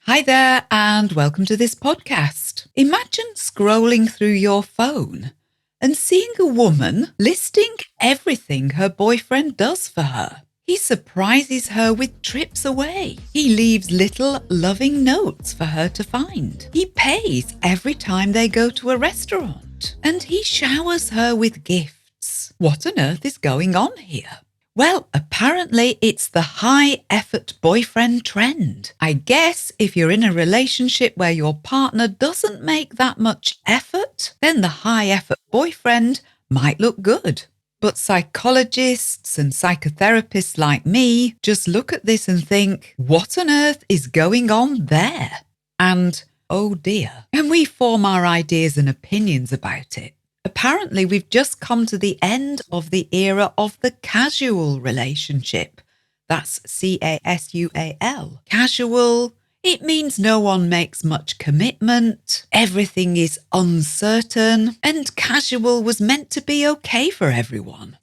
Hi there, and welcome to this podcast. Imagine scrolling through your phone and seeing a woman listing everything her boyfriend does for her. He surprises her with trips away. He leaves little loving notes for her to find. He pays every time they go to a restaurant. And he showers her with gifts. What on earth is going on here? Well, apparently it's the high-effort boyfriend trend. I guess if you're in a relationship where your partner doesn't make that much effort, then the high-effort boyfriend might look good. But psychologists and psychotherapists like me just look at this and think, what on earth is going on there? And, oh dear, and we form our ideas and opinions about it. Apparently, we've just come to the end of the era of the casual relationship. That's C-A-S-U-A-L. Casual. It means no one makes much commitment, everything is uncertain, and casual was meant to be okay for everyone.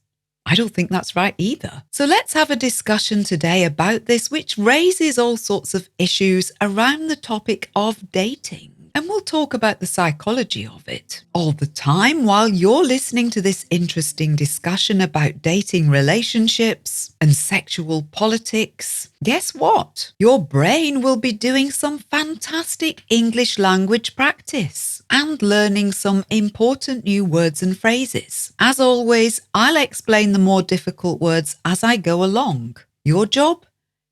I don't think that's right either. So let's have a discussion today about this, which raises all sorts of issues around the topic of dating. And we'll talk about the psychology of it. All the time while you're listening to this interesting discussion about dating relationships and sexual politics, guess what? Your brain will be doing some fantastic English language practice and learning some important new words and phrases. As always, I'll explain the more difficult words as I go along. Your job?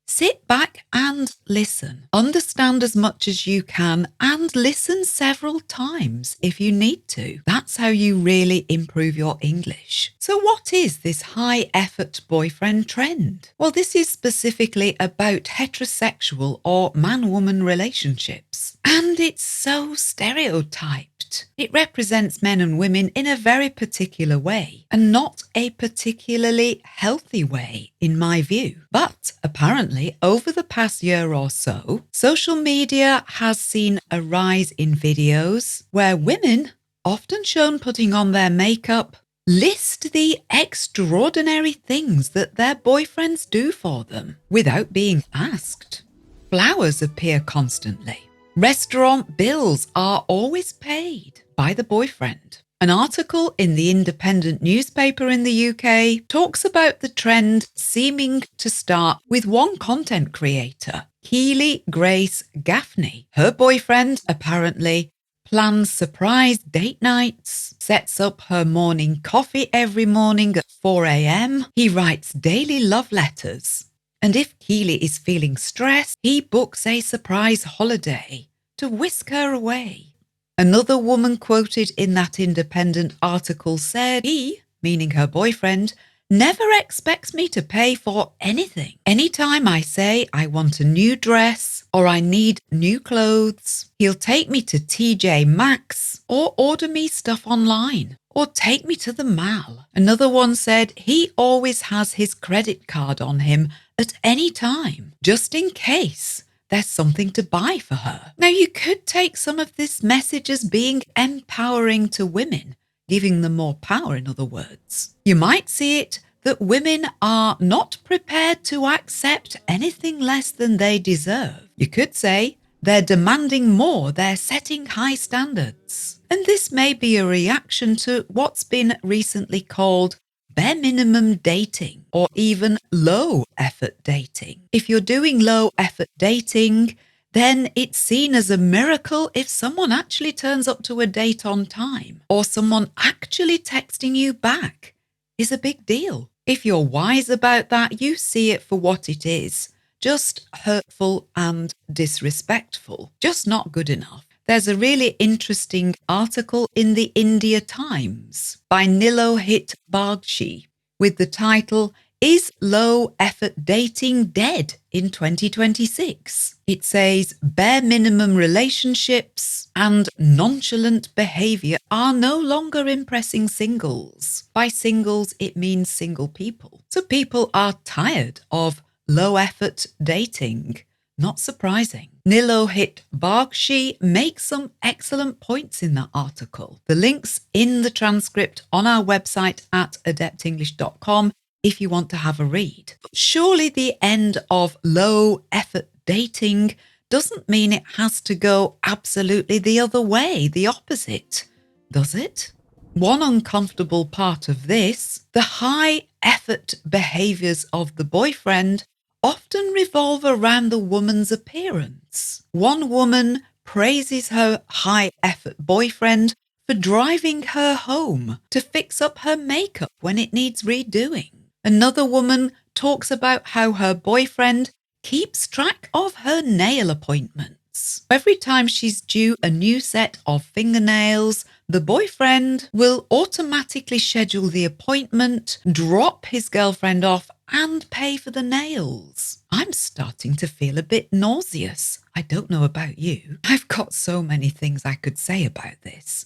Sit back and listen. Understand as much as you can and listen several times if you need to. That's how you really improve your English. So what is this high-effort boyfriend trend? Well, this is specifically about heterosexual or man-woman relationships. And it's so stereotyped. It represents men and women in a very particular way, and not a particularly healthy way, in my view. But apparently, over the past year or so, social media has seen a rise in videos where women, often shown putting on their makeup, list the extraordinary things that their boyfriends do for them without being asked. Flowers appear constantly. Restaurant bills are always paid by the boyfriend. An article in the Independent newspaper in the UK talks about the trend seeming to start with one content creator, Keely Grace Gaffney. Her boyfriend apparently plans surprise date nights, sets up her morning coffee every morning at 4 a.m. He writes daily love letters. And if Keely is feeling stressed, he books a surprise holiday to whisk her away. Another woman quoted in that Independent article said he, meaning her boyfriend, never expects me to pay for anything. Anytime I say I want a new dress or I need new clothes, he'll take me to TJ Maxx or order me stuff online or take me to the mall. Another one said he always has his credit card on him at any time, just in case there's something to buy for her. Now, you could take some of this message as being empowering to women, giving them more power, in other words. You might see it that women are not prepared to accept anything less than they deserve. You could say they're demanding more, they're setting high standards. And this may be a reaction to what's been recently called bare minimum dating or even low effort dating. If you're doing low effort dating, then it's seen as a miracle if someone actually turns up to a date on time or someone actually texting you back is a big deal. If you're wise about that, you see it for what it is, just hurtful and disrespectful, just not good enough. There's a really interesting article in the India Times by Nilohit Bagchi with the title, Is Low Effort Dating Dead in 2026? It says, bare minimum relationships and nonchalant behaviour are no longer impressing singles. By singles, it means single people. So people are tired of low effort dating. Not surprising. Nilohit Bagchi makes some excellent points in that article. The link's in the transcript on our website at adeptenglish.com if you want to have a read. But surely the end of low effort dating doesn't mean it has to go absolutely the other way, the opposite, does it? One uncomfortable part of this, the high effort behaviours of the boyfriend, often revolve around the woman's appearance. One woman praises her high effort boyfriend for driving her home to fix up her makeup when it needs redoing. Another woman talks about how her boyfriend keeps track of her nail appointments. Every time she's due a new set of fingernails, the boyfriend will automatically schedule the appointment, drop his girlfriend off, and pay for the nails. I'm starting to feel a bit nauseous. I don't know about you. I've got so many things I could say about this.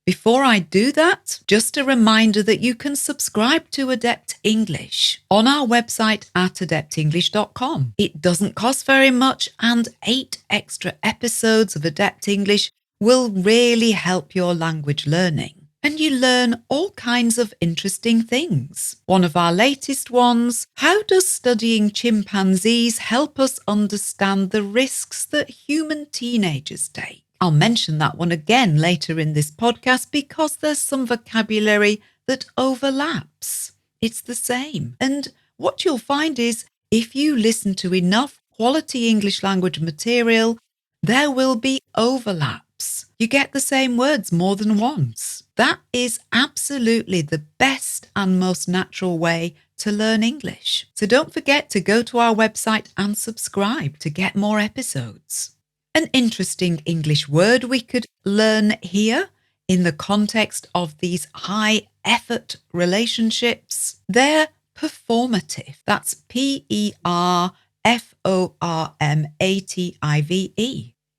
Before I do that, just a reminder that you can subscribe to Adept English on our website at adeptenglish.com. It doesn't cost very much, and 8 extra episodes of Adept English will really help your language learning. And you learn all kinds of interesting things. One of our latest ones, how does studying chimpanzees help us understand the risks that human teenagers take? I'll mention that one again later in this podcast because there's some vocabulary that overlaps. It's the same. And what you'll find is if you listen to enough quality English language material, there will be overlaps. You get the same words more than once. That is absolutely the best and most natural way to learn English. So don't forget to go to our website and subscribe to get more episodes. An interesting English word we could learn here in the context of these high effort relationships. They're performative. That's performative.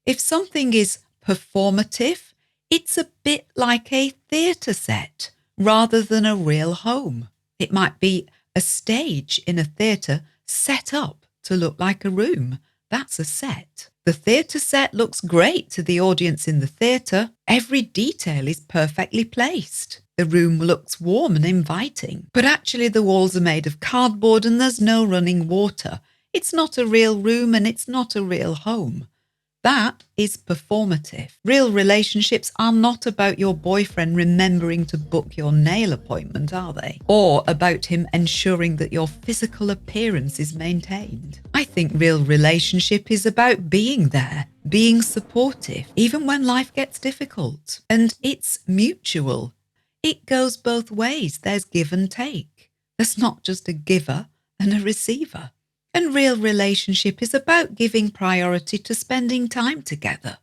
If something is performative, it's a bit like a theatre set rather than a real home. It might be a stage in a theatre set up to look like a room. That's a set. The theatre set looks great to the audience in the theatre. Every detail is perfectly placed. The room looks warm and inviting, but actually the walls are made of cardboard and there's no running water. It's not a real room and it's not a real home. That is performative. Real relationships are not about your boyfriend remembering to book your nail appointment, are they? Or about him ensuring that your physical appearance is maintained. I think real relationship is about being there, being supportive, even when life gets difficult. And it's mutual. It goes both ways. There's give and take. There's not just a giver and a receiver. And real relationship is about giving priority to spending time together.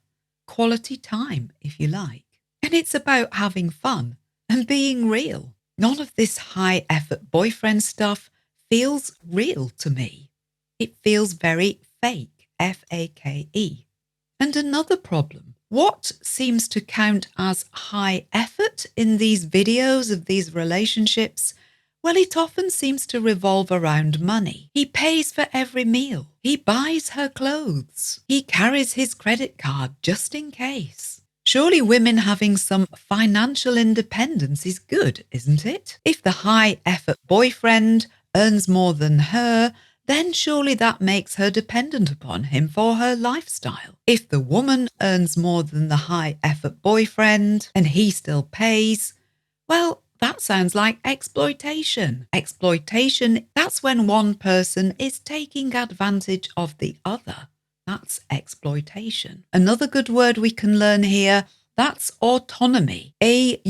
Quality time, if you like. And it's about having fun and being real. None of this high effort boyfriend stuff feels real to me. It feels very fake, F-A-K-E. And another problem, what seems to count as high effort in these videos of these relationships? Well, it often seems to revolve around money. He pays for every meal. He buys her clothes. He carries his credit card just in case. Surely women having some financial independence is good, isn't it? If the high-effort boyfriend earns more than her, then surely that makes her dependent upon him for her lifestyle. If the woman earns more than the high-effort boyfriend and he still pays, well, that sounds like exploitation. Exploitation, that's when one person is taking advantage of the other. That's exploitation. Another good word we can learn here, that's autonomy. A-U-T-O-N-O-M-Y.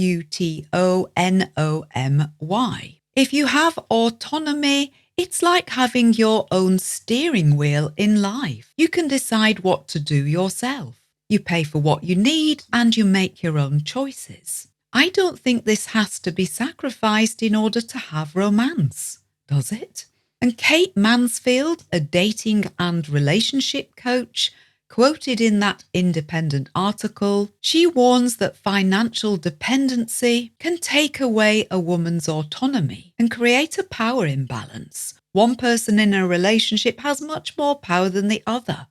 If you have autonomy, it's like having your own steering wheel in life. You can decide what to do yourself. You pay for what you need and you make your own choices. I don't think this has to be sacrificed in order to have romance, does it? And Kate Mansfield, a dating and relationship coach, quoted in that Independent article, she warns that financial dependency can take away a woman's autonomy and create a power imbalance. One person in a relationship has much more power than the other.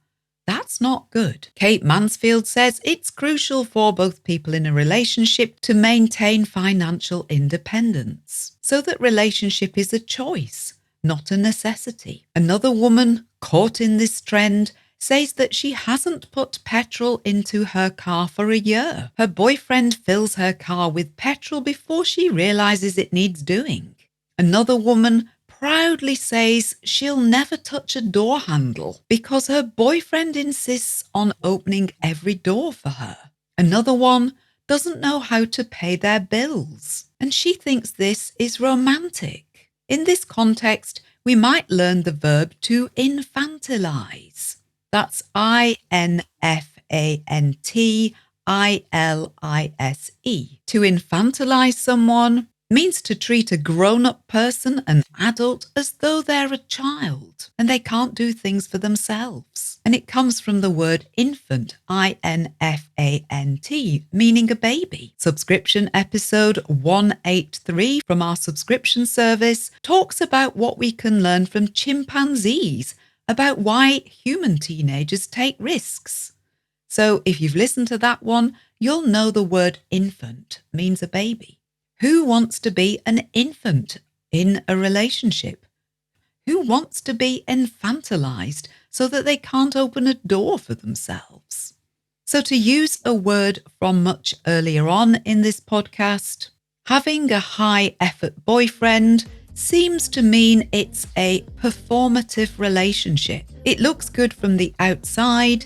That's not good. Kate Mansfield says it's crucial for both people in a relationship to maintain financial independence, so that relationship is a choice, not a necessity. Another woman caught in this trend says that she hasn't put petrol into her car for a year. Her boyfriend fills her car with petrol before she realizes it needs doing. Another woman proudly says she'll never touch a door handle because her boyfriend insists on opening every door for her. Another one doesn't know how to pay their bills, and she thinks this is romantic. In this context, we might learn the verb to infantilise. That's infantilise. To infantilize someone means to treat a grown-up person, an adult, as though they're a child and they can't do things for themselves. And it comes from the word infant, infant, meaning a baby. Subscription episode 183 from our subscription service talks about what we can learn from chimpanzees about why human teenagers take risks. So if you've listened to that one, you'll know the word infant means a baby. Who wants to be an infant in a relationship? Who wants to be infantilized so that they can't open a door for themselves? So to use a word from much earlier on in this podcast, having a high-effort boyfriend seems to mean it's a performative relationship. It looks good from the outside,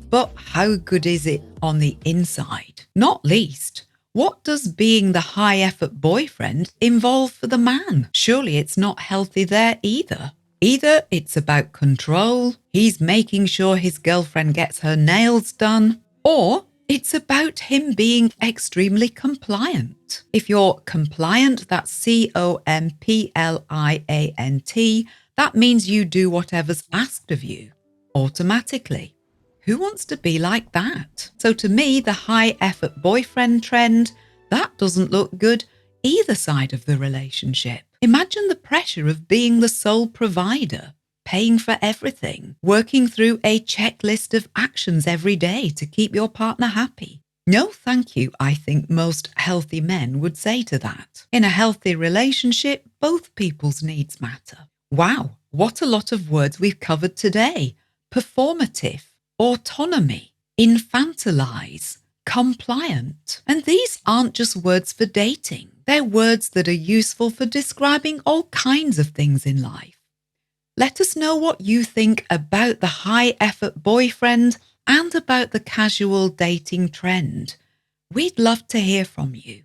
but how good is it on the inside? Not least, what does being the high-effort boyfriend involve for the man? Surely it's not healthy there either. Either it's about control, he's making sure his girlfriend gets her nails done, or it's about him being extremely compliant. If you're compliant, that's compliant, that means you do whatever's asked of you, automatically. Who wants to be like that? So to me, the high-effort boyfriend trend, that doesn't look good either side of the relationship. Imagine the pressure of being the sole provider, paying for everything, working through a checklist of actions every day to keep your partner happy. No thank you, I think most healthy men would say to that. In a healthy relationship, both people's needs matter. Wow, what a lot of words we've covered today. Performative, autonomy, infantilise, compliant. And these aren't just words for dating. They're words that are useful for describing all kinds of things in life. Let us know what you think about the high-effort boyfriend and about the casual dating trend. We'd love to hear from you.